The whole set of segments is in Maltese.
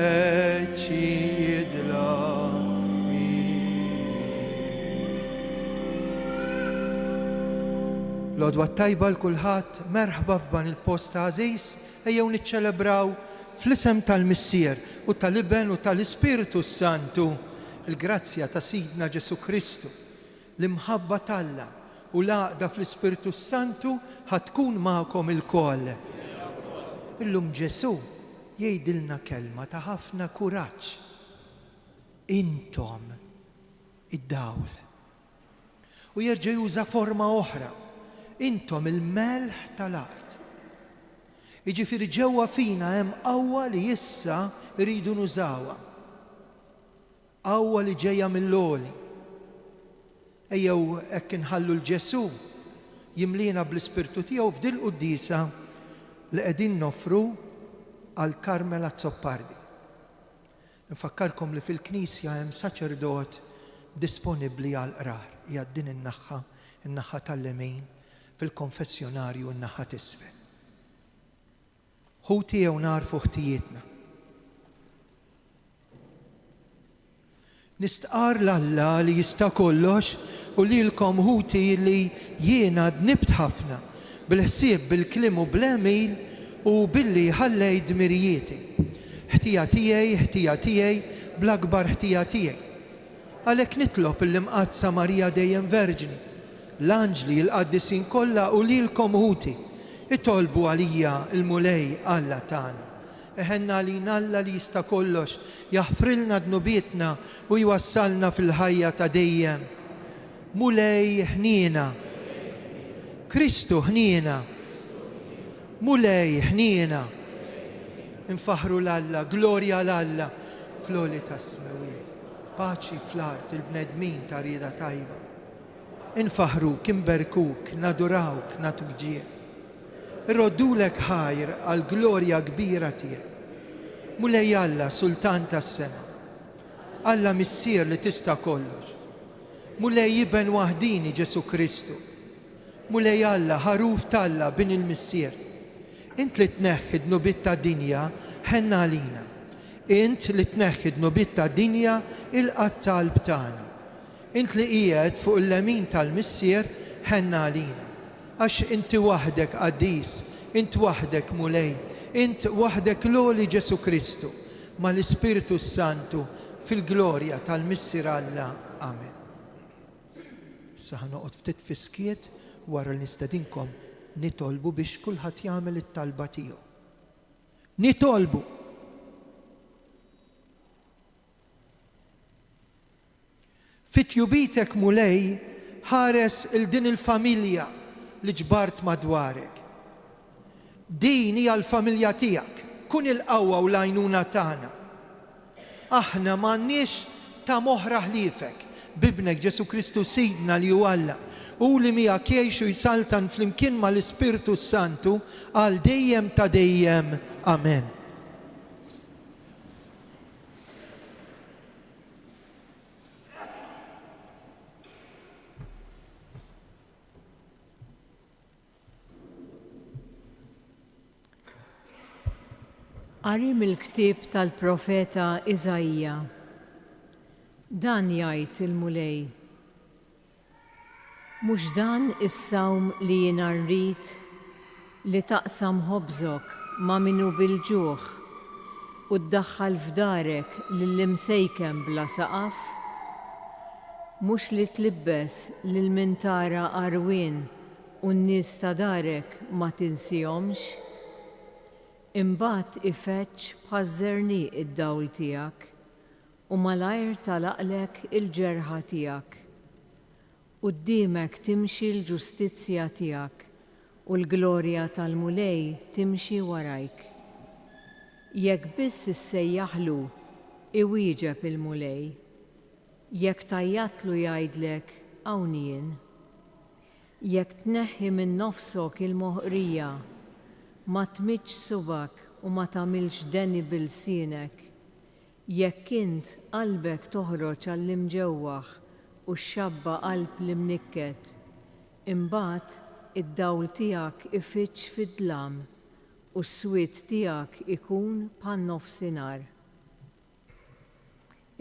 weċi jidlami. L-odwa tajba l-kulħadd, merħba f'ban il-post għażiż, ejjew niċċelebraw fl-isem tal-Missier u tal-Iben u tal-Ispiritu Santu il-grazzja ta' Sidna Ġesu Kristu, l-imħabba talla u l-għaqda fl-Ispiritu Santu ħatkun magħkom il-koll. Illum Ġesu jgħidilna kelma ta' ħafna kuraġġ. Intom id-dawl. U jerġa' juża forma oħra. Intom il-melħ tal-art. Jiġifieri ġewwa fina hemm qawwa li issa rridu nużawha. Qawwa li ġejja mill-għoli. Ejjew hekk inħallu l-Ġesu jimlina bl-Ispirtu tiegħu f'dil qudiesa li qegħdin nofru għal Karmela Zoppardi. Nfakkarkom li fil-Knisja hemm saċerdot disponibbli għal qrar hija din in-naħa tal-lemin fil-konfessjonarju n-naħa t'isfel. Ħuti jew narfu ħtijietna. Nistqar l-Alla li jista' kollox u lilkom ħuti li jiena dnibt ħafna bil-ħsieb bil-kliem u bl-emil u billi ħallej dmirijieti. Ħtija tiegħi bl-akbar ħtija tiegħi. Għalhekk nitlob il-imqazza Marija dejjem Verġni, l-anġli l-qaddisin kollha u lilkom ħuti itolbu għalija il-mulej Alla tagħna. Eħenna għalina Alla li jista' kollox jaħfrilna dnubietna u jwassalna fil-ħajja ta' dejjem. Mulej ħniena, Kristu ħniena, mulej ħniena. Infaħru l-Alla, glorja l-Alla, fl-għoli tas-smawijiet. Paċi fl-art il-bnedmin ta' rieda tajba. Infaħruk, inberkuk, nadurawk, natuk ġie. Irroddulek ħajr għal glorja kbira tiegħek. Mulej Alla, Sultan tas-sema. Alla Missier li tista' kollox. Mulej Iben waħdini Ġesu Kristu. Mulej Alla, ħaruf talla bin il-Missier. Int li tneħħi d-nubiet tad-dinja ħenna għalina. Int li tneħħi d-nubiet tad-dinja il-qalb tagħna. Int li qiegħed fuq il-lemin tal-Missier ħenna għalina. Għax inti waħdek qaddis, int waħdek mulej, int waħdek l-għoli Ġesu Kristu, ma l-Ispiritu Santu fil-glorja tal-Missier Alla. Amen. Issa ħanoqgħod ftit fiskiet wara li nistedinkom nitolbu biex kulħadd jagħmel it-talba tiegħu. Nitolbu. Fit-tjubitek mulej ħares il-din il-familja li ġbart madwarek. Din hija l-familja tiegħek, kun il-qawwa u l-għajnuna tagħna. Aħna m'għandniex ta' moħra ħliefek, bibnek Ġesu Kristu Sidna li hu Alla, u li miegħek jgħix u jsaltan flimkien mal-Ispiritu Santu għal dejjem ta' dejjem. Amen. Qari mill-ktieb tal-profeta Iżajja. Dan jgħid il-mulej. Mhux dan is-sawm li jiena rrid li taqsam ħobżok ma' minnu bil-ġuħ u ddaħħal f'darek lill-imsejkem bla saqaf? Mhux li tlibbes lil min tara qarwien u n-nies ta' darek ma tinsihomx? Imbagħad ifeċċ bħaż-żerniq id-dawl tiegħek u malajr talaqlek il-ġerħa tiegħek. Quddiemek timxi l-ġustizzja tiegħek u l-glorja tal-mulej timxi warajk. Jekk biss issejjaħlu iwieġeb il-mulej, jekk tajjatlu jgħidlek hawn jien. Jekk tneħħi minn nofsok il-moħqrija ma tmitx subak u ma tagħmilx deni bil-sienek, jekk int qalbek toħroġ għall-imġewwaħ u x-xabba qalb li mnikket, imbagħad id-dawl tiegħek ifittx fid-dlam u s-swied tiegħek ikun bħan-nofsinhar.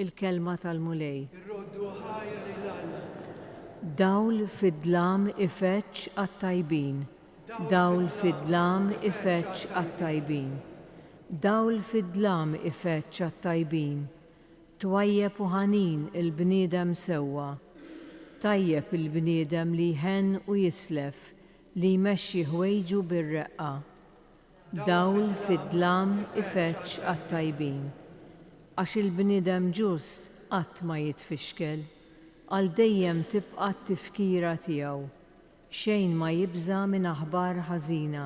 il-kelma tal-mulej. Irroddu ħajr lil-Alla. Dawl fid-dlam ifeċ għat-tajbin. Dawl fid-dlam ifeċ għat-tajbin. Dawl fid-dlam ifeċ għat-tajbin. Twajjeb u ħanin il-bniedem sewwa. Tajjeb il-bniedem li jħenn u jislef, li jmexxi ħwejġu bir-reqqa. Dawl fid-dlam ifeċ għat-tajbin. Għax il-bniedem ġust qatt ma jitfixkel, għal dejjem tibqa' t-tifkira tiegħu. Xejn ma jibża minn aħbar ħażina,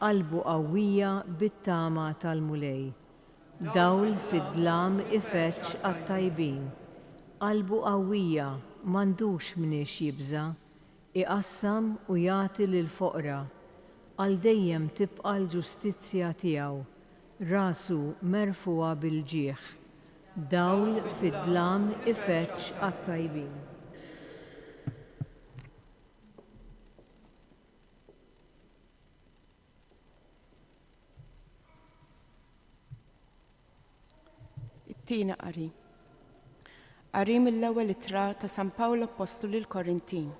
qalbu qawwija bit-tama tal-mulej. Dawl fid-dlam ifeċ għat-tajbin. Qalbu qawwija m'għandux minix jibża, iqassam u jagħti lill-foqra. Għal dejjem tibqa' l-ġustizzja tiegħu, rasu merfuwa bil-ġieħ. Dawl fid-dlam ifeċ għat-tajbin. It-tieni qari. Qari mill-ewwel ittra ta' San Pawlo Apostolu l-Korintin.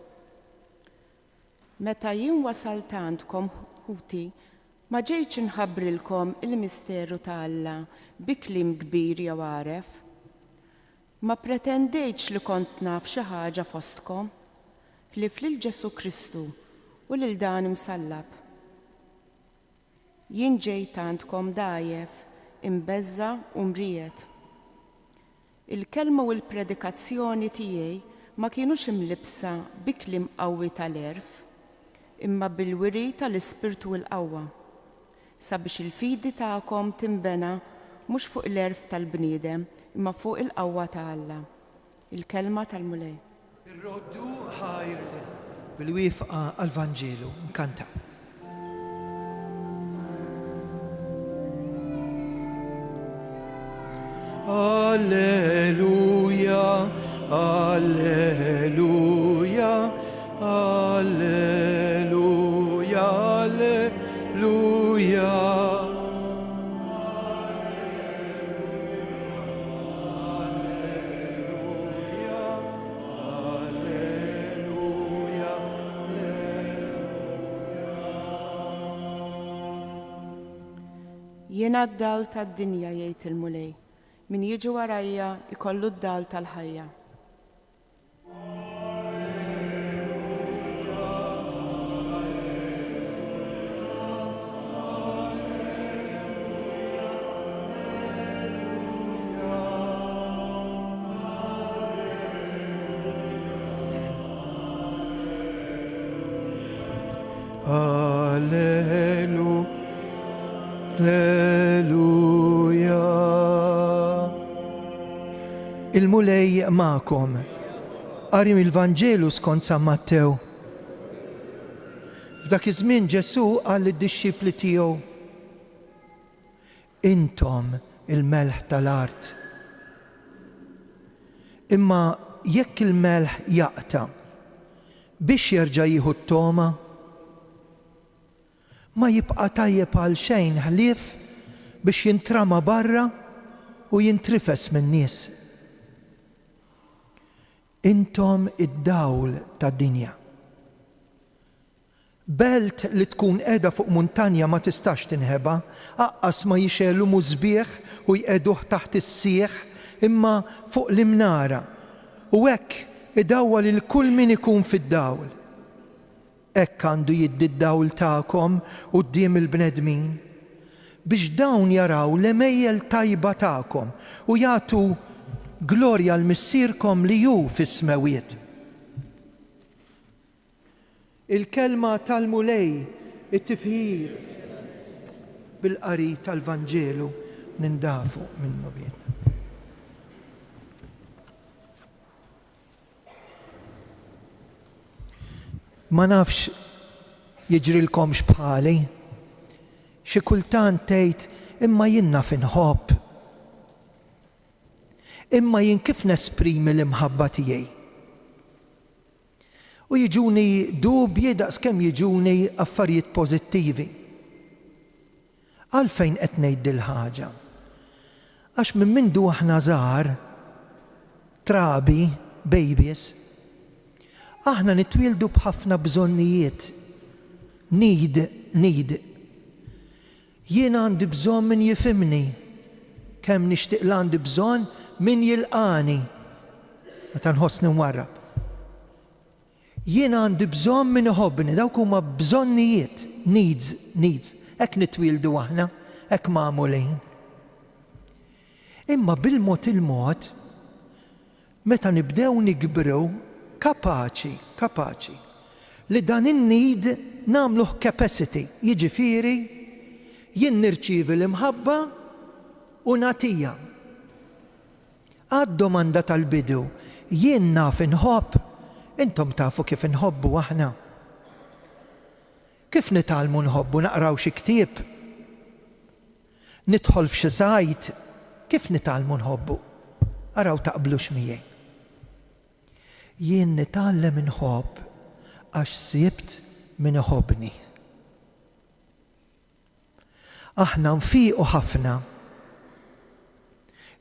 Meta jien wasalt għandkom ħuti, ma ġejtx inħabbrilkom il-misteru ta' Alla bi kliem kbir jew għaref. Ma pretendejtx li kont naf xi ħaġa fostkom, ħlif lil Ġesu Kristu u lil dan imsallab. Jien ġejt għandkom dgħajjef, imbeżza u mried. Il-kelma u l-predikazzjoni tiegħi ma kienux imlibsa bi kliem qawwi tal-erf, imma bil-wiri tal-ispirtu u l-qawwa, sabiex il-fidi tagħkom timbena mhux fuq l-erf tal-bniedem, imma fuq il-qawwa ta' Alla. Il-kelma tal-mulej. Irroddu ħajr bil-wifqa għal-Vanġelu. Nkanta. Alleluja, alleluja, alleluja, alleluja. Jiena d-dal tad-dinja jgħid il-mulej. Min jiġi warajja ikollu d-dal tal-ħajja. Alleluja. Il-mulej ma'kom. Qari mill-Vanġelu skont San Mattew. F'dak iż-żmien Ġesu qal lid-dixxipli tiegħu: Intom il-melħ tal-art. Imma jekk il-melħ jaqta' biex jerġa' jieħu t-toma, ma jibqa' tajjeb għal xejn ħlief biex jintrama barra u jintrifes min-nies. Intom id-dawl tad-dinja. Belt li tkun qiegħda fuq muntanja ma tistax tinħeba, aqqas ma jixelu mużbieħ u jqeduh taħt is-sieħ imma fuq l-imnara. U hekk idawwa lil kull min ikun fid-dawl. Hekk għandu jiddi d-dawl tagħkom quddiem il-bnedmin biex dawn jaraw l-emejjel tajba tagħkom u jagħtu glorja l-missierkom li hu fis-smawiet. Il-kelma tal-mulej, it-tifħir bil-qari tal-Vanġelu nindafu minnu bien. Ma nafx jiġrilkomx bħali, xi kultant tgħid imma jien naf inħobb. Imma jien kif nesprimi l-imħabba tiegħi. U jiġuni dubji daqskemm jiġuni affarijiet pożittivi. Għalfejn qed ngħid dil ħaġa? Għax minn mindu aħna żgħar trabi, babies, aħna nitwildu b'ħafna bżonnijiet. Need. Jien għandi bżonn min jifimni, kemm nixtieq li għandi bżonn min jilqani meta nħossni mwarrab. Jien għandi bżonn min iħobbni, dawk huma bżonnijiet, needs. Hekk nitwildu aħna, hekk magħmulin. Imma bil-mod il-mod, meta nibdew nikbru, kapaċi li dan in-need nagħmluh capacity, jiġifieri jien nirċievi l-imħabba u nagħtija. Għad-domanda tal-bidu, jien naf inħobb, intom tafu kif inħobbu aħna. Kif nitgħallmu nħobbu, naqraw xi ktieb? Nidħol f'xi sajt, kif nitgħallmu nħobbu? Araw taqblux miegħi. Jien nitgħallem inħobb għax sibt min iħobbni. Aħna nfiqu ħafna,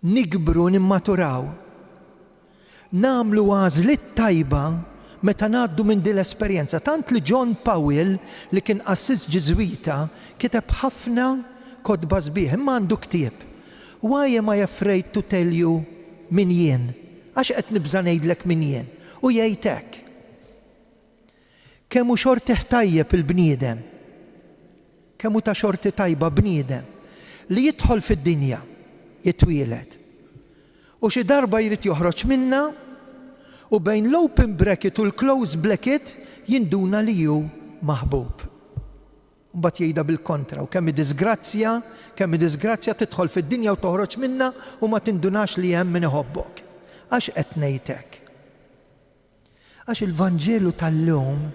nikbru nimmaturaw, nagħmlu għażliet tajba meta ngħaddu minn din l-esperjenza. Tant li John Powell li kien qassiss Ġiżwita kiteb ħafna kotba sbieħ, imma għandu ktieb. Why am I afraid to tell you min jien? Għax qed nibża ngħidlek min jien. U jgħid hekk. Kemm hu xorti tajjeb il-bniedem, kemm hu ta' xorti tajba bniedem li jidħol fid-dinja, jitwieled. U xi darba jrid joħroġ minnha u bejn l-open bracket u l-close bracket jinduna li hu maħbub. Mbagħad jgħidha bil-kontra, u kemm disgrazzja tidħol fid-dinja u toħroġ minnha u ma tindunax li hemm min iħobbok. Għax qed ngħid hekk? Għax il-Vanġelu tal-lum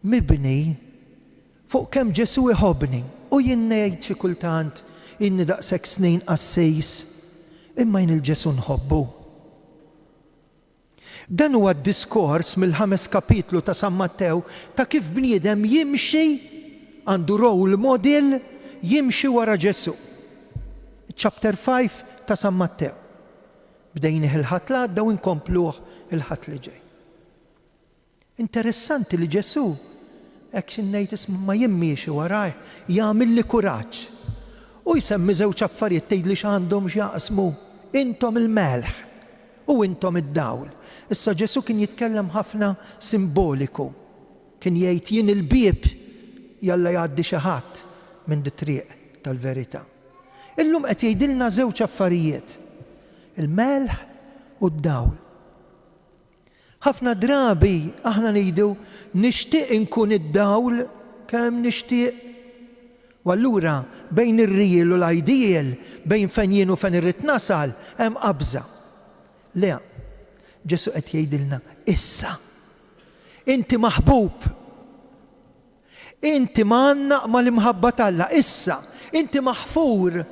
mibni fuq kemm Ġesu iħobbni u jien ngħid xi kultant inni daqshekk snin qassejs imma jien il-Ġesu nħobbu. Dan huwa d-diskors mill-5 kapitlu ta' San Mattew ta' kif bniedem jimxi għandu role model jimxi wara Ġesu. Chapter 5 ta' San Mattew. Bdejnih il-ħadd li għadda u nkompluh il-ħadd li ġej. Interessanti li Ġesu hekk xi ngħid isma' ma jimmiexi waraj jagħmilli kuraġġ. U jsemmi żewġ affarijiet tgħidli x'għandhom x'jaqsmu. Intom il-melħ u intom id-dawl. Issa Ġesu kien jitkellem ħafna simboliku. Kien jgħid jien il-bieb jalla jgħaddi xi ħadd minn dit-triq tal-verità. Illum qed jgħidilna żewġ affarijiet. Il-melħ u d-dawl. Ħafna drabi aħna ngħidu nixtieq inkun id-dawl kemm nixtieq. U allura bejn ir-riel u l-ideal, bejn fejn jien u fejn irrid nasal, hemm qabża. Le, Ġesu qed jgħidilna issa. Inti maħbub. Inti m'għandna mal-imħabba talla, issa. Inti maħfur.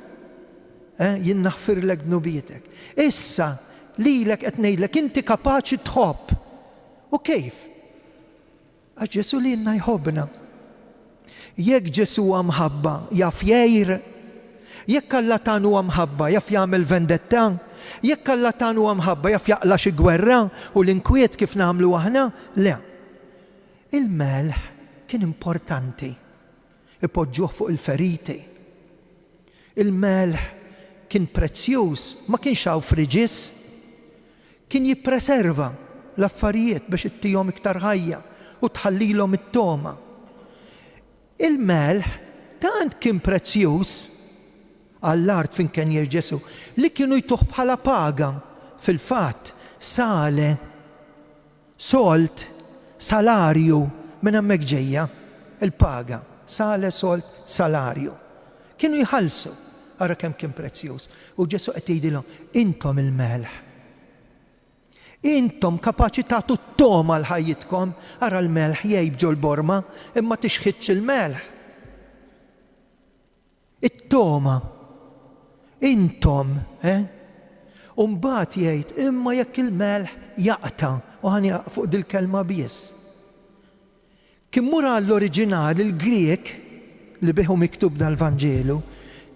Jien naħfirlek dnubietek. Issa lilek qed ngħidlek inti kapaċi tħobb. U kif? Għax Ġesu lilna jħobbna. Jekk Ġesu huwa mħabba jaf jgħir, jekk Alla tagħna huwa mħabba jaf jagħmel vendetta, jekk Alla tagħna huwa mħabba jaf jaqla xi gwerra u l-inkwiet kif nagħmlu aħna, le. Il-melħ kien importanti. Ipoġġuh fuq il-feriti. Il-melħ kien prezzjuż, ma kienx hawn friġis, kien jippreserva l-affarijiet biex ittihom iktar ħajja u tħallilhom it-toma. Il-melħ tant kien prezzjuż għall-art fin kien Ġesu li kienu jtuħ bħala paga fil-fatt sale, solt, salarju minn hemmhekk ġejja il-paga, sale, solt, salarju. Kienu jħallsu. Ara kemm kien prezzjuż. U Ġesu qed jgħidilhom intom il-melħ. Intom kapaċi tagħtu t-toma l-ħajjitkom, ara l-melħ jgħibġu l-borma imma tixħitx il-melħ. It-toma. Intom, U mbagħad jgħid imma jekk il-melħ jaqta' u ħani fuq dil-kelma biss. Kien mura l-oriġinali il-Griek li bieħu miktub dal-Vanġelu,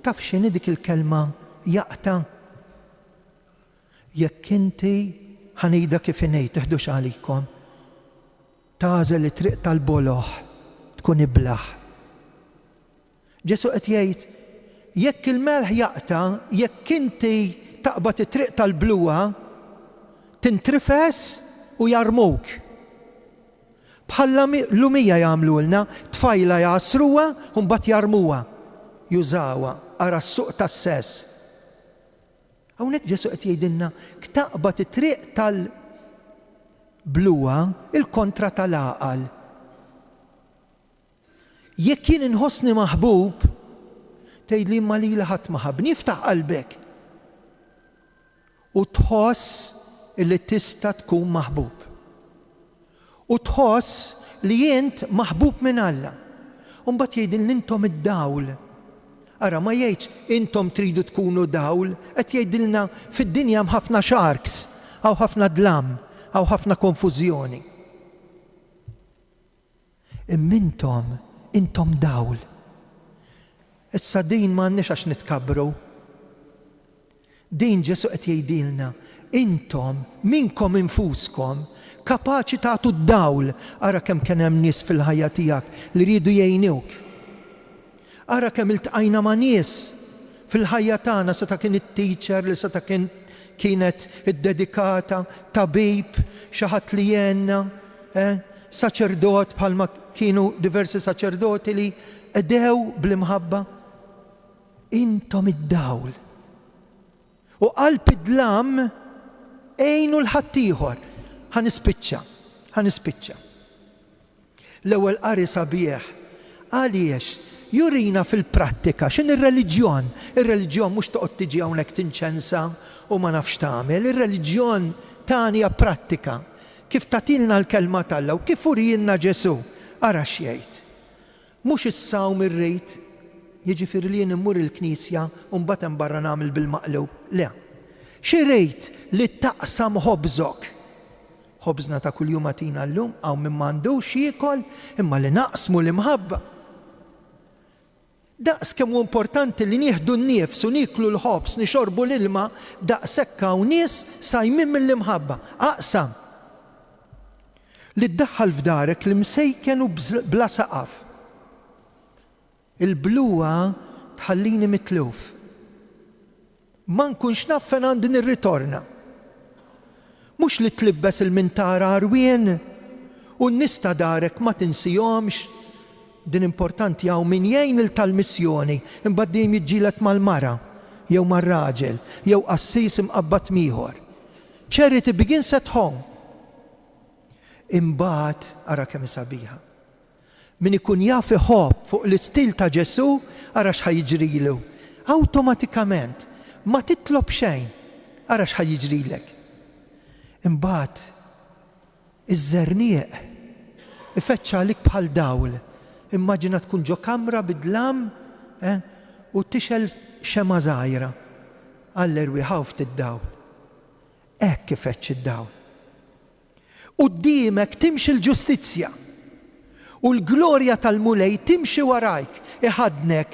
taf x'inhi dik il-kelma jaqta'? jekk inti ħanejda kif inejt teħdux għalikom tażel it-triq tal-boloħ tkun iblaħ. Ġesu qed jgħid jekk il-melħ jaqta, jekk inti taqbad it-triq tal-bluwa tintrifes u jarmuk. Bħalla lumija jagħmlulna, tfajla jasruha u mbagħad jarmuha, jużawha ara s-suq tas-sess. Hawnhekk Ġesu qed jgħidilna ktaqbad it-triq tal-bluwa il-kontra tal-għaqal. Jekk jien inħossni maħbub, tgħidli imma lili ħadd ma ħabbni, iftaħ qalbek u tħoss li tista' tkun maħbub. U tħoss li jent maħbub minn Alla. U mbagħad jgħidilni intom id-dawl. Ara ma jgħidx intom tridu tkunu dawl, qed jgħidilna fid-dinja hemm ħafna sharks, aw ħafna dlam, aw ħafna konfużjoni. Imma intom dawl. Issa din m'għandniex għax nitkabbru. Din Ġesu qed jgħidilna intom minkom infuskom kapaċi tagħtu d-dawl. Ara kemm kien hemm nies fil-ħajja tiegħek li rridu jgħinuk. Ara kemm iltqajna ma' nies fil-ħajja tagħna seta' kien it-teacher li seta' kienet iddedikata, tabib, xi ħadd li jenna, saċerdot bħalma kienu diversi saċerdoti li edew bl-imħabba. Intom id-dawl. U qalb id-dlam għejnu l-ħaddieħor. Ħanispiċċa. L-ewwel qari sabiħ għaliex jurina fil-prattika x'in ir-reliġjon. Ir-reliġjon mhux toqgħod tiġi hawnhekk tinċensa u ma nafx tagħmel. Ir-reliġjon tani hija prattika. Kif tagħtilna l-kelma tal-Alla u kif urijilna Ġesu. Ara x'jgħid. Mhux is-sawm irrid, jiġifieri li jien immur il-Knisja u mbagħad hemm barra nagħmel bil-maqlub. Le. Xi rejt li taqsam ħobżok. Ħobżna ta' kuljum għatina llum għaw minn m'għandux jiekol imma li naqsmu l-imħabba. Daqs kemm hu importanti li nieħdu n-nifs u niklu l-ħobs nixorbu l-ilma daqshekk hawn nies sajmin mill-imħabba. Aqsam. Li ddaħħal f'darek li msejken u bla saqaf. Il-bluwa tħallini mitluf. Ma nkunx naf fejn għandi nirritorna. Mhux li tlibbes il-mintara arwien u n-nista darek ma tinsihomx. Din importanti hawn min jgħin il-tal-missjoni imbagħad dejjem jiġġieled mal-mara jew mar-raġel jew qassis imqabbad ieħor. Charity begins at home. Imbagħad ara kemm sabiħa. Min ikun jaf iħobb fuq l-istil ta' Ġesu ara x'ħajiġrilu. Awtomatikament ma titlob xejn ara x'ħajiġrilek. Imbagħad iż-żernieq ifeċċa għalik bħal dawl. Immaġina tkun ġo kamra bidlam u tixel xema żgħira għall-erwieħa ftit id-dawl. Hekk ifeċċ id-dawl. Quddiemek timxi l-ġustizzja u l-glorja tal-mulej timxi warajk iħadnek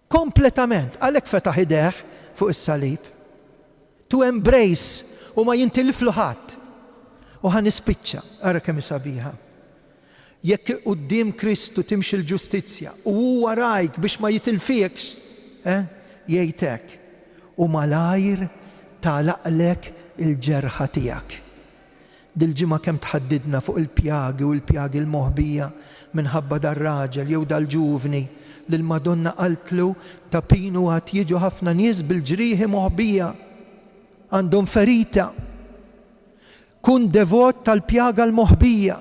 kompletament. Għalhekk fetaħ idejh fuq is-salib. To embrace u ma jintiliflu ħadd. U ħanispiċċa ara kemm sabiħa. Jekk quddiem Kristu timxi l-ġustizzja u huwa rajk biex ma jitilfikx, jgħidlek u malajr tagħlaqlek il-ġerħa tiegħek. Dil-ġimgħa kemm tħaddidna fuq il-pjagi u l-pjagi l-moħbija minħabba dar-raġel jew dal-ġuvni li l-Madonna qaltlu ta' pinu għad jiġu ħafna nies bil-ġrieħi moħbija għandhom ferita. Kun devot tal-pjaga l-moħbija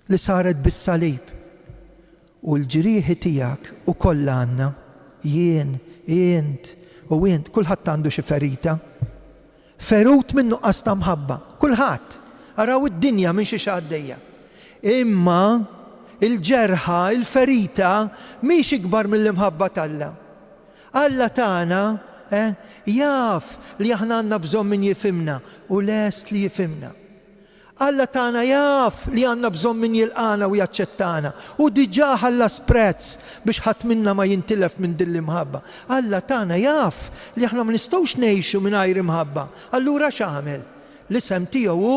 li saret bis-salib. U l-ġrieħi tiegħek ukoll għandna jien, int u int, kulħadd għandu xi ferita. Ferut minn nuqqas ta' mħabba, kulħadd. Araw id-dinja minn xi għaddejja. Imma il-ġerħa, il-ferita mhix ikbar mill-imħabba tal-Alla. Alla tagħna jaf li aħna għandna bżonn min jifhimna u lest li jifhimna. Alla tagħna jaf li għandna bżonn min jilqana u jaċċettana u diġà ħallas prezz biex ħadd minna ma jintilef minn din l-imħabba. Alla tagħna jaf li aħna ma nistgħux ngħixu mingħajr imħabba. Allura x'għamel? L-isem tiegħu hu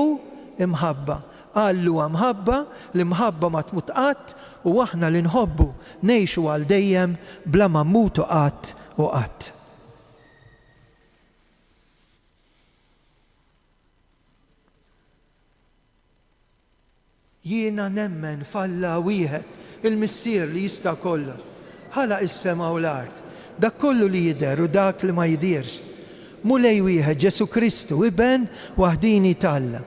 imħabba. Allu mħabba, l-imħabba ma tmut qatt u aħna li nħobbu ngħixu għal dejjem bla ma mmutu qatt u qatt. Jiena nemmen falla wieħed il-missier li jista' kollox. Ħalaq is-sema u l-art. Dak kollu li jidher u dak li ma jidirx. Mulej wieħed Ġesu Kristu iben waħdini talla.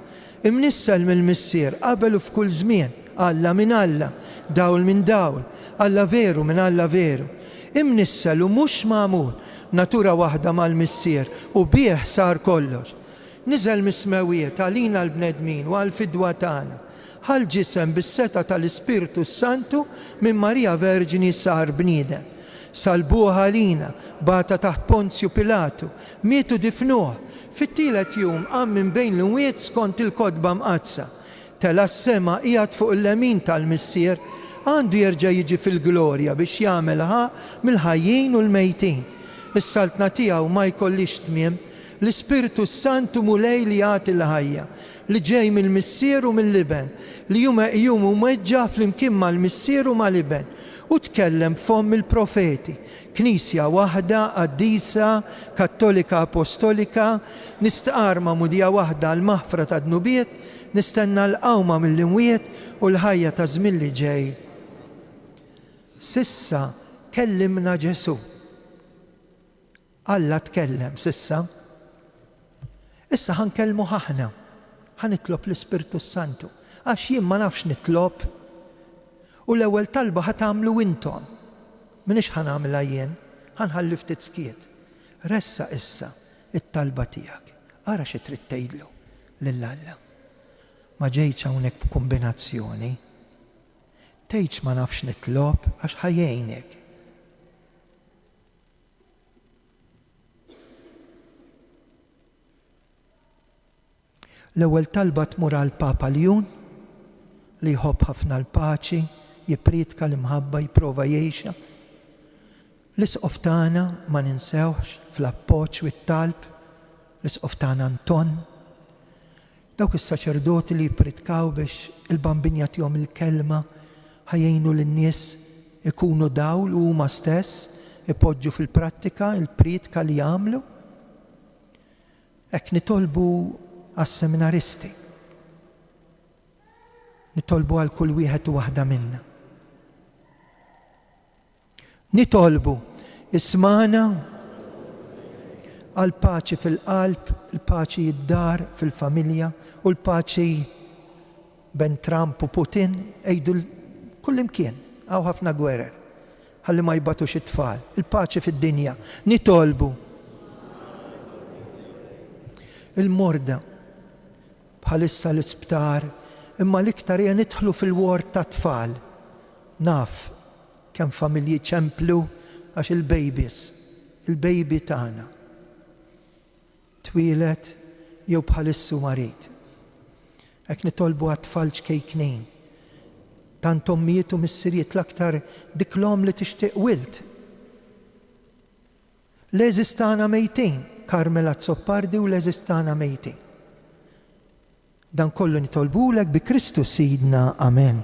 Imnissel mill-missier qabel u f'kull żmien. Alla minn Alla, dawl minn dawl, Alla veru minn Alla veru. Imnissel u mhux magħmul natura waħda mal-missier u bih sar kollox. Niżel mismewiet għalina l-bnedmin u għal-fidwa tagħna. Ħal ġisem bis-seta tal-Ispirtu Santu minn Marija Verġini sar bniedem. Salbuha lina, bata taħt Ponzju Pilatu, mietu difnuh. Fit-tielet jum qam minn bejn l-imwiet skont il-kodba mqazza. Tela s-sema qiegħed fuq il-lemin tal-missier għandu jerġa' jiġi fil-glorja biex jagħmelha mill-ħajjin u l-mejtin. Is-saltna tiegħu ma jkollix tmiem, l-Ispirtu Santu mulej li jagħti l-ħajja li ġej mill-missier u mill-liben, li jum u meġġa fl-imkien mal-missier u mal-liben, u tkellem f'fomm il-profeti, knisja waħda, qaddisa, kattolika apostolika, nistqarma mudija waħda l-maħfra ta' dnubiet, nistenna l-qawma mill-imwiet u l-ħajja ta' żmien li ġej. Sissa kellimna Ġesu. Alla tkellem sissa. Issa ħankellmu aħna. Ħanitlob l-Ispirtu Santu, għax jien ma nafx nitlob u l-ewwel talba ħatamlu intom. Minix ħanamilha jien, ħanħalli ftit skiet. Ressa issa it-talba tiegħek. Ara xi trid tgħidlu lill-Alla. Ma ġejtx hawnhekk b'kombinazzjoni. Tgħidx ma nafx nitlob għax ħajjejnek. L-ewwel talba tmur għal Papa Ljun li jħobb ħafna l-paċi, jipritka l-imħabba, jipprova jgħixha. L-isqof tagħna ma ninsewx fl-appoġġ u t-talb, l-isqof tagħna Anton. Dawk is-saċerdoti li jipritkaw biex il-bambin jagħtihom il-kelma ħajjejnu lin-nies ikunu dawl u huma stess ipoġġu fil-prattika il-pritka li jagħmlu. Hekk nitolbu għas-seminaristi. Nitolbu għal kull wieħed u waħda minna. Nitolbu ismana għal paċi fil-qalb, il-paċi jid-dar fil-familja u l-paċi ben Trump u Putin ejdu kull imkien, għaw ħafna gwerer, ħalli ma jbatux it-tfal, il-paċi fid-dinja. Nitolbu il-morda bħalissa l-isptar, imma l-iktar hija nidħlu fil-ward ta' tfal. Naf kemm familji ċemplu għax il-baby tagħna twilet jew bħalissu marit. Hekk nitolbu għat-tfal ċkejknin. Tant ommijiet u missiriet l-aktar dik l-om li tixtieq wild. L-eżistana mejtin, Karmela Zoppardi u l-eżistana mejtin. Dan kollu nitolbulek bi Kristu Sidna. Amen.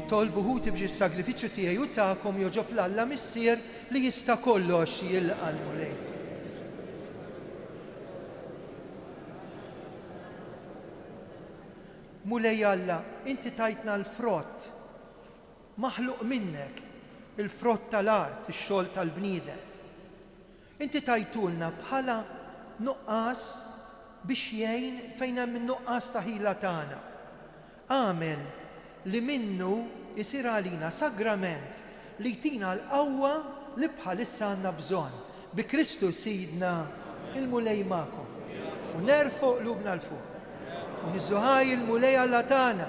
jitolbu hu tibġi s-sagrifiċċju tiegħi u tagħkom joġob l-Alla missier li jista' kollox jilqa' l-mulej. Mulej Alla, inti tajtna l-frott, maħluq minnek, il-frott tal-art, ix-xogħol tal-bniedem. Inti tajtulna bħala nuqqas biex jgħin fejn hemm in-nuqqas ta' ħila tagħna. Għamel li minnu jsir għalina sagrament li jtina l-qawwa li bħalissa għandna bżonn. Bi Kristu Sidna il-mulej magħkom. U nerfgħu qlubna l-fuq. U niżżuħaj il-mulej Alla tagħna.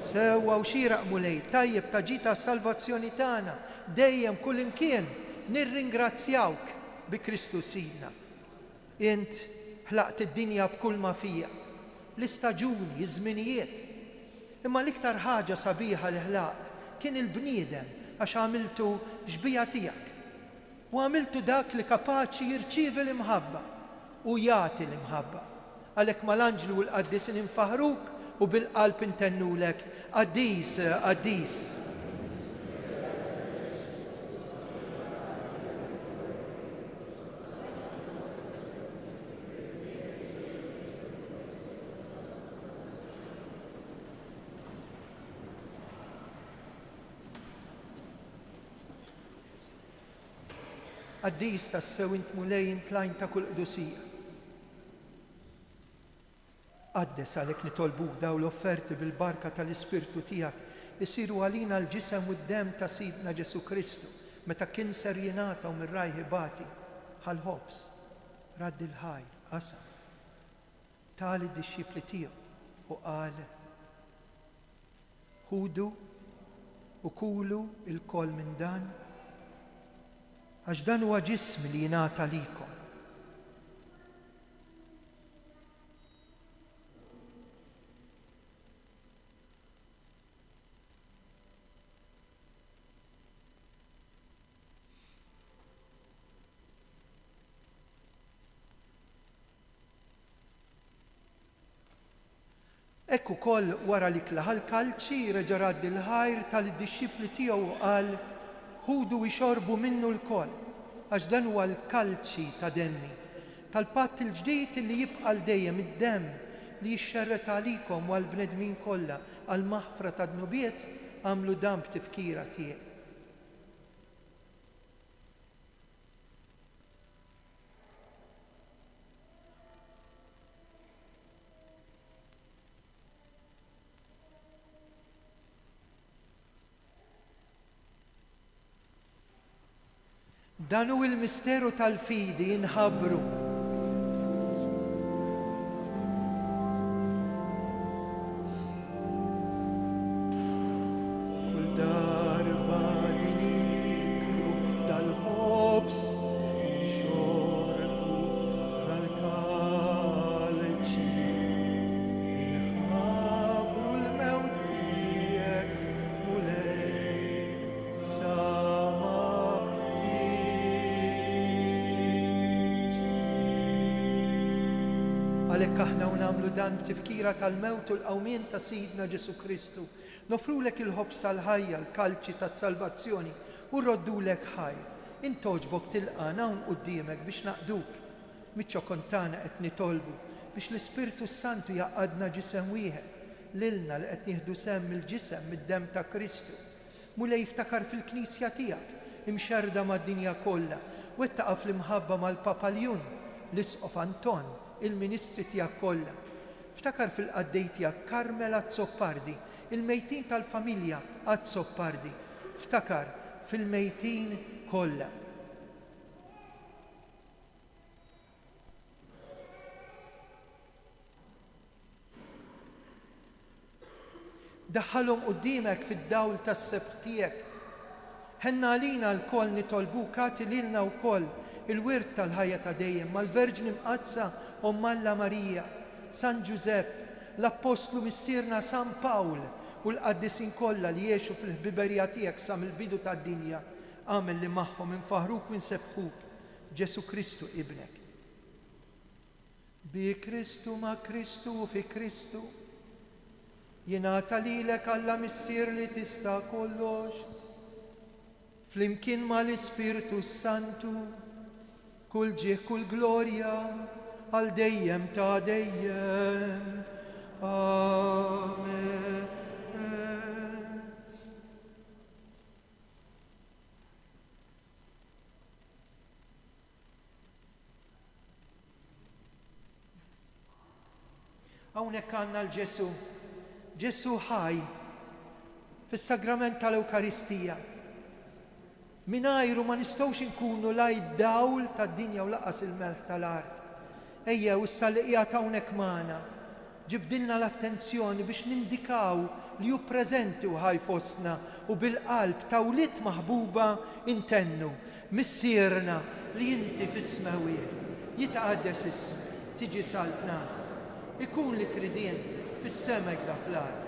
Sewwa u xieraq mulej tajjeb ta' ġita s-salvazzjoni tagħna. Dejjem kull imkien nirringrazzjawk bi Kristu Sidna. Int ħlaqt id-dinja b'kull ma fija, l-istaġuni, iż-żminijiet. Imma l-iktar ħaġa sabiħa li ħlaqt kien il-bniedem għax għamiltu ġbija tiegħek. U għamiltu dak li kapaċi jirċievi l-imħabba u jagħti l-imħabba. Għalhekk mal-anġlu u l-qaddis infaħruk u bil-qalb intennulek qaddis, qaddis. Qaddis tassew int mulej intlajn ta' kull qdusija. Qaddes għalhekk nitolbuk daw l-offerti bil-barka tal-Ispirtu tiegħek isiru għalina l-ġisem u d-dem ta' Sidna Ġesu Kristu meta kien ser jingħataw mir-rajħi bati ħal-ħobs, radd il-ħaj, qasam, tali d-dixxipli tiegħu u qal: ħudu u kulu il-koll minn dan għax dan huwa ġismi li jingħata likom. Ekku koll wara li klaħal kalċi reġa' radd il-ħajr tal-dixxipli tiegħu u qal: ħudu ixorbu minnu l-koll, għax dan huwa l-kalċi ta' demmi, tal-patt il-ġdid li jibqa' dejjem id-demm li jixxerret għalikom u għall-bnedmin kollha għall-maħfra ta' dnubiet għamlu dan b'tifkira tiegħi. Dan hu l-misteru tal-fidi jinħabbru. Kull darba li niklu dal-ħobs nixorbu dal-kalċi jinħabbru l-mewt tiegħek mulej sama. Għalhekk aħna nagħmlu dan b'tifkira tal-mewt u l-qawmien ta' Sidna Ġesu Kristu. Nofrulek il-ħobs tal-ħajja, l-kalċi tas-salvazzjoni u rroddulek ħajr. Int toġbok tilqana hawn quddiemek biex naqduk. Miċ-ċokon tagħna qed nitolbu biex l-Ispirtu Santu jaqgħadna ġisem wieħed lilna li qed nieħdu sehem mill-ġisem mid-demm ta' Kristu. Mulej jiftakar fil-Knisja tiegħek imxerda mad-dinja kollha u ettaqa' fl-imħabba mal-Papaljun, l-Isqof Anton, il-ministri tiegħek kollha. Ftakar fil-qaddej tiegħek Karmela Zoppardi, il-mejtin tal-familja Zoppardi. Ftakar fil-mejtin kollha. Daħħalhom quddiemek fid-dawl tas-sebt tiegħek. Ħenna għalina l-koll nitolbuk agħti lilna wkoll il-wirt tal-ħajja ta' dejjem mal-Verġni Mqazza Omm Alla Marija, San Giuseppe, l-Apostlu missierna San Pawl u l-qaddisin kollha li jgħixu fil-ħbiberija tiegħek sa mill-bidu tad-dinja. Għamel li magħhom infaħruk u nsebħuk Ġesu Kristu ibnek. Bi Kristu ma' Kristu u fi Kristu Jingħata lilek Alla Missier li tista' kollox, flimkien mal-Ispirtu Santu, kull ġieħ kull glorja għal dejjem ta' dejjem. Amen. Hawnhekk għandna l-Ġesu. Ġesu ħaj fis-sagrament tal-Ewkaristija. Minajru ma nistgħux inkunu la id-dawl tad-dinja u laqas il-melħ tal-art. Ejjew issa li qiegħed hawnhekk magħna ġibdilna l-attenzjoni biex nindikaw li hu preżenti u ħaj fostna u bil-qalb ta' wlied maħbuba intennu missierna li inti fis-smawiet jitqaddes ismek tiġi saltnata. Ikun li tridien fis-semek da fl-ard.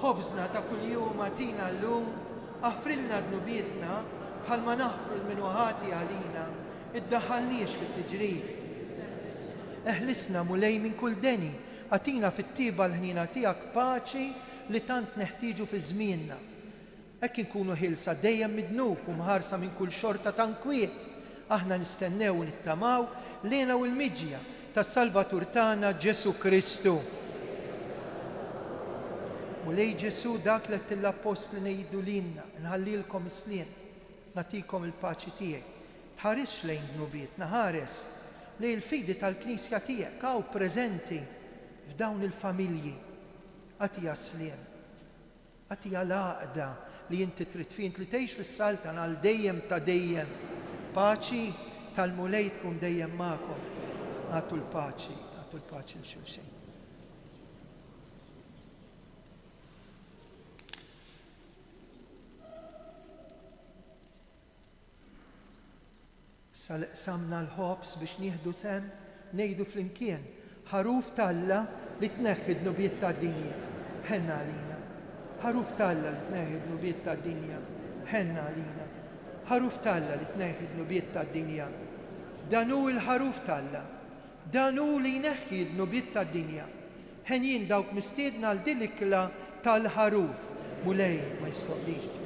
Ħobżna ta' kuljum għatina llum, aħfrilna dnubietna bħalma naħfru l-minuħati għalina, iddaħħalniex fit-tiġrib. Eħlisna mulej minn kull deni, għatina fit-tiba l-ħnina tiegħek paċi li tant neħtieġu fi żmienna. Hekk inkunu ħilsa dejjem midnub u mħarsa minn kull xorta tankwiet. Aħna nistennew u nittamaw lejna u l-miġja tas-Salvatur tagħna Ġesu Kristu. Mulej Ġesu dak li qed l-apostli ngħidu lilna, nħallilkom islien, nagħtikom il-paċi tiegħi. Tħares lejn dnubiet, naħares lejn il-fidi tal-Knisja tiegħek hawn preżenti f'dawn il-familji. Għatija slien, għatija l-għaqda li inti trid fint li tgħix fis-saltan għal dejjem ta' dejjem. Paċi tal-mulej tkun dejjem magħkom. Għatu l-paċi l-xulxejn. Samna l-ħobs biex nieħdu sem, ngħidu flimkien, ħaruf Talla li tneħħi d-nubiet tad-dinja, ħenna għalina. Ħaruf Talla li tneħħi d-nubiet tad-dinja, ħenna għalina. Ħaruf Talla li tneħħi d-nubiet tad-dinja. Dan hu l-ħaruf Talla. Dan hu li jneħħi d-nubiet tad-dinja. Ħen jien dawk mistiedna għal dilikla tal-ħaruf. Mulej ma jistoqlix.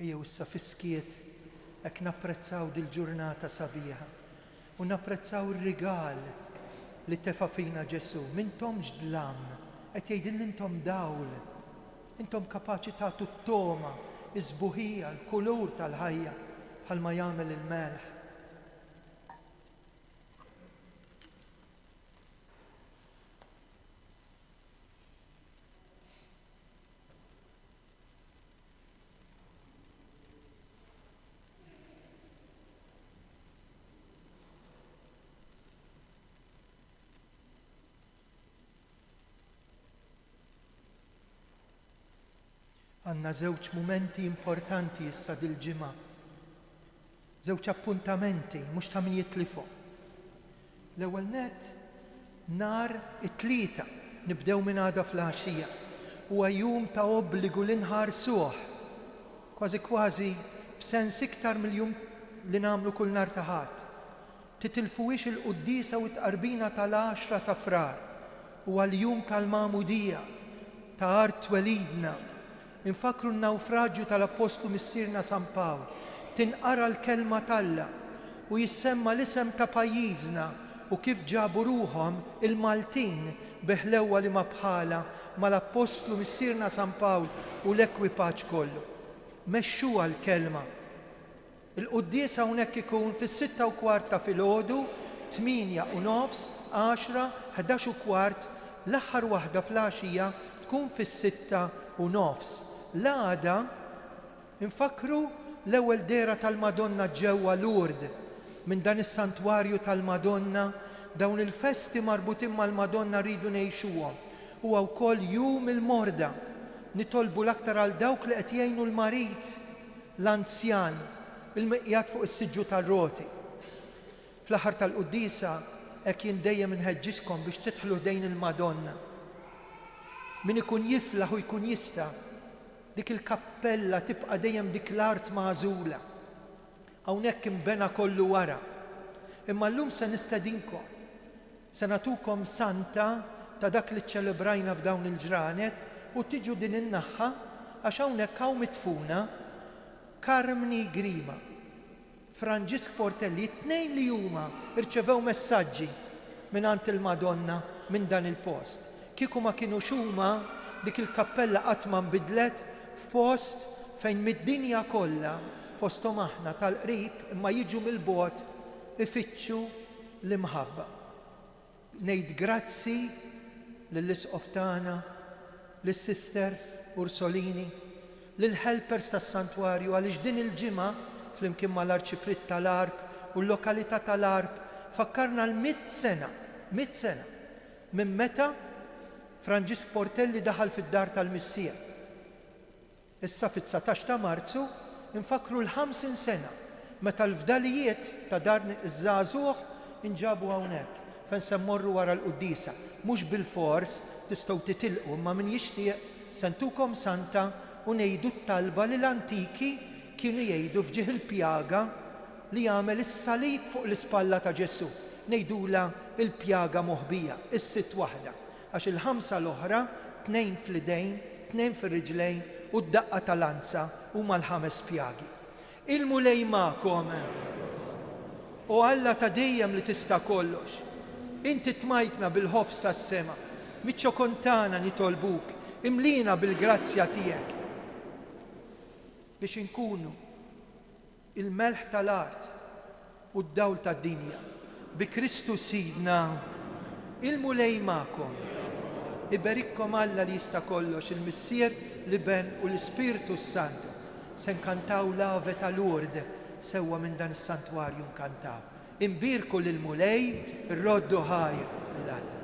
Ejja issa fiskiet ek napprezzaw dil-ġurnata sabiħa u napprezzaw ir-rigal li tefa' fina Ġesu. Mintom ġdlam, qed jgħidilna intom dawl, intom kapaċi tagħtu t-toma, iż-żbuħija, l-kulur tal-ħajja bħalma jagħmel il-melħ. Għanna żewġ mumenti importanti issa dil-ġimgħa. Żewġ appuntamenti mhux ta' min jitlifu. L-ewwel nett nhar it-tlieta nibdew minn għada fl-għaxija. Huwa jum ta' obbligu li nħarsuh. Kważi kważi b'sens iktar mill-jum li nagħmlu kull nhar ta' ħadd. Titilfuwix il-qudiesa u t-qarbina tal-10 ta' frar. Huwa l-jum tal-Magħmudija ta' art welidna. Infakru n-nawfraġġju tal-Apostlu missierna San Pawl, tinqara l-kelma talla u jissemma l-isem ta' pajjiżna u kif ġabu ruhom il-Maltin beħlewa li ma bħala mal-Apostlu missierna San Pawl u l-ekwipaġġ kollu. Mexxuha l-kelma. Il-quddiesa hawnhekk ikun fis-6:15 ta' filgħodu, 8:09, 10, 11:15, l-aħħar waħda fl-għaxija tkun fis-6:09. L-għada infakru l-ewwel dera tal-Madonna ġewwa Lourdes minn dan is-santwarju tal-Madonna, dawn il-festi marbutin mal-Madonna rridu ngħixuhom. Huwa wkoll jum il-morda. Nitolbu l-aktar għal dawk li qed jgħinu l-marit, l-anzjan, il-miqjat fuq is-siġġu tar-roti. Fl-aħħar tal-quddiesa hekk jien dejjem inħeġġiskom biex tidħlu ħdejn il-Madonna. Min ikun jiflaħ u jkun jista' dik il-kappella tibqa' dejjem dik l-art magħżula. Hawnhekk imbena kollu wara. Imma llum se nistedinkom. Se nagħtukom santa ta' dak li ċċelebrajna f'dawn il-ġranet u tiġu din in-naħħa għax hawnhekk hawn mitfuna Carmini Grima, Franġisk Portelli, t-tnejn li huma irċevew messaġġi mingħand il-Madonna minn dan il-post. Kieku ma kienux huma dik il-kappella qatt ma nbidlet f'post fejn mid-dinja kollha fosthom aħna tal-qrib imma jiġu mill-bogħod ifittxu l-imħabba. Ngħid grazzi lill-isqof tagħna, lis-sisters Ursolini, lill-helpers tas-santwarju għaliex din il-ġimgħa flimkien mal-Arċiprit tal-Arb u l-lokalità tal-Arb fakkarna l-100 sena minn meta Franġisk Portelli daħal fid-dar tal-Missija. Issa fit-19 ta' Marzu infakru l-50 sena meta l-fdalijiet ta' dar iż-żagħżugħ inġabu hawnhekk fejn se mmorru wara l-quddiesa. Mhux bil-fors tistgħu titilqu imma min jixtieq se ntukom santa u ngħidu t-talba li l-antiki kienu jgħidu fġieħ il-pjaga li jagħmel is-salib fuq l-ispalla ta' Ġesu. Ngħidula il-pjaga moħbija, is-sitt waħda. Għax il-ħamsa l-oħra, 2 fl-idejn, 2 fir-riġlejn u d-daqqa tal-anza huma l-5 pjagi. Il-mulej magħkom u Alla ta' dejjem li tista' kollox. Inti tmajtna bil-ħobs tas-sema, miċ-ċokontana nitolbuk, imlina bil-grazzja tiegħek biex inkunu il-melħ tal-art u d-dawl tad-dinja. Bi Kristu Sidna, il-mulej magħkom. Iberikkom Alla li jista' kollox, il-Missier li ben u l-Ispiritu Santu. Se nkantaw l-Ave ta' Lourdes sewwa minn dan is-santwarju nkantaw. Imbirku lil-mulej, roddu ħajr l-Alla.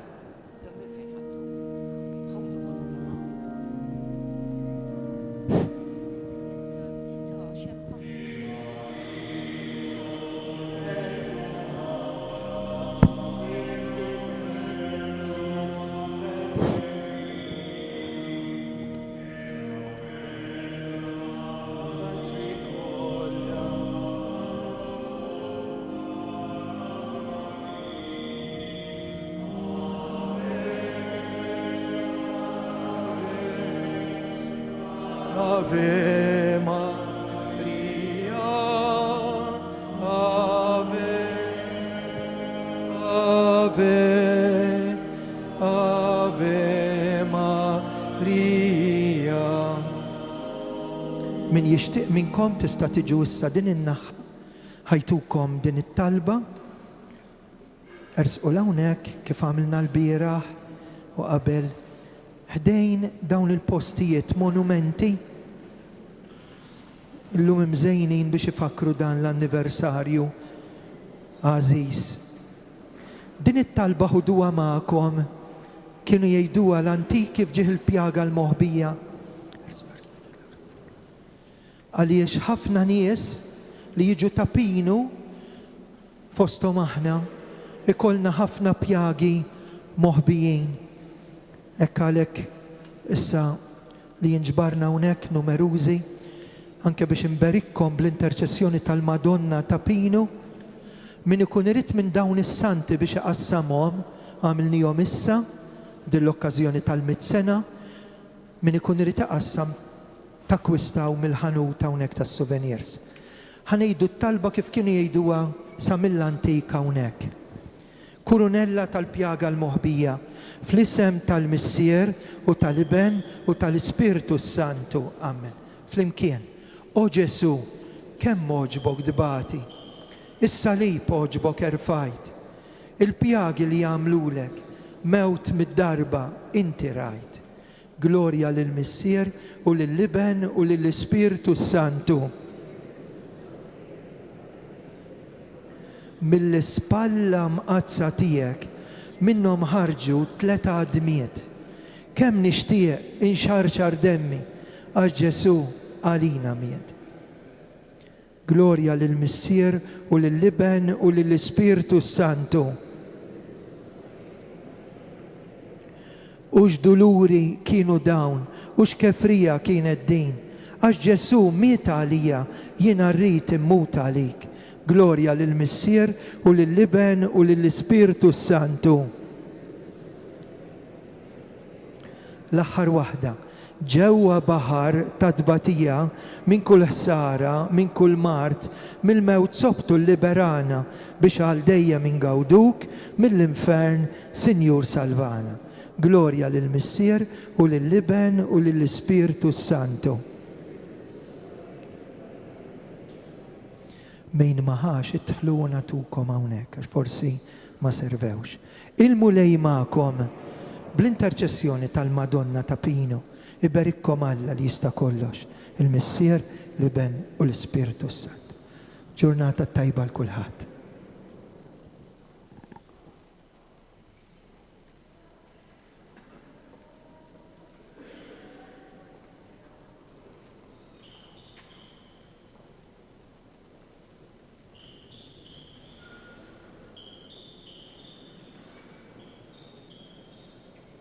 Ave Maria. min jixtieq minnkom tista' tiġu issa din in-naħa ħajtukom din it-talba. Ersqu hawnhekk kif għamilna l-bieraħ u qabel ħdejn dawn il-postijiet monumenti illum imżejnin biex ifakru dan l-anniversarju għażiż. Din it-talba ħuduha magħkom, kienu jgħiduha l-antik kif ġieħ il-pjaga l-moħbija. Għaliex ħafna nies li jiġu tapinu fosthom aħna ikollna ħafna pjagi moħbijin. Hekk għalhekk issa li jinġbarna hawnhekk numerużi anke biex imberikkom bl-interċessjoni tal-Madonna tapinu min ikun irid minn dawn is-santi biex iqassamhom għamilnihom issa din l-okkażjoni tal-100 min ikun irid iqassam takkwistaw mill-ħanut hawnhekk tas-souvenirs. Ħanejdu t-talba kif kienu jgħiduha sa mill-antik hawnhekk. Kurunella tal-pjaga l-moħbija fl-isem tal-Missier u tal-Iben u tal-Ispirtu Santu. Amen. Flimkien. O Ġesu, kemm oġbok dbati, is-salib oġbok erfajt, il-pjagi li jagħmlulek, mewt mid-darba inti rajt. Glorja lill-Missier u lill-Iben u lill-Ispirtu Santu. Mill-ispalla mqazza tiegħek minnhom ħarġu 3 għadmiet. Kemm nixtieq inxarxar demmi għax Ġesu għalina miet. Glorja lill-Missier u lill-Iben u lill-Ispirtu Santu. Ux duluri kienu dawn, ux kefrija kienet din, għax Ġesu miet għalija, jiena rrid immut għalik. Glorja lill-Missier u lill-Iben u lill-Ispirtu Santu. L-aħħar waħda, ġewwa baħar ta' tbatija minn kull ħsara, minn kull mart, mill-mewt sobtu l-liberana biex għal dejjem ingawduk mill-infern Sinjur salvana. Glorja lill-Missier u lill-Iben u lill-Ispirtu Santu. Mejn maħax idħlu natukom hawnhekk għax forsi ma servewx. Ilmulej magħkom bl-interċessjoni tal-Madonna ta' Pino iberikkom Alla li jista' kollox, il-Missier, l-Iben u l-Ispirtu Santu. Ġurnata tajba l kulħadd.